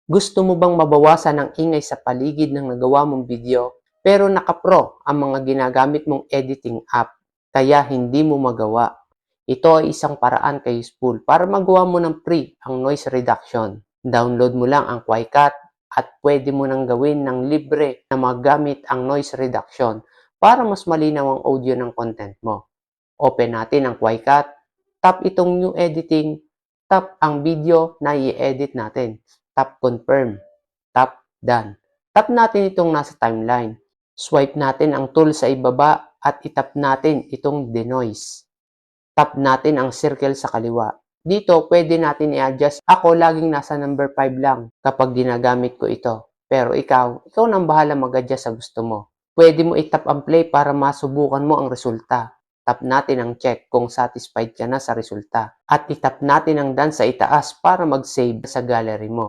Gusto mo bang mabawasan ang ingay sa paligid ng nagawa mong video, pero naka-pro ang mga ginagamit mong editing app, kaya hindi mo magawa? Ito ay isang paraan kay useful para magawa mo ng free ang noise reduction. Download mo lang ang QuickCut at pwede mo nang gawin ng libre na magamit ang noise reduction para mas malinaw ang audio ng content mo. Open natin ang QuickCut, tap itong new editing, tap ang video na i-edit natin, tap confirm, tap done. Tap natin itong nasa timeline. Swipe natin ang tool sa ibaba at itap natin itong denoise. Tap natin ang circle sa kaliwa. Dito, pwede natin i-adjust. Ako, laging nasa number 5 lang kapag ginagamit ko ito. Pero ikaw nang bahala mag-adjust sa gusto mo. Pwede mo itap ang play para masubukan mo ang resulta. Tap natin ang check kung satisfied ka na sa resulta. At itap natin ang done sa itaas para mag-save sa gallery mo.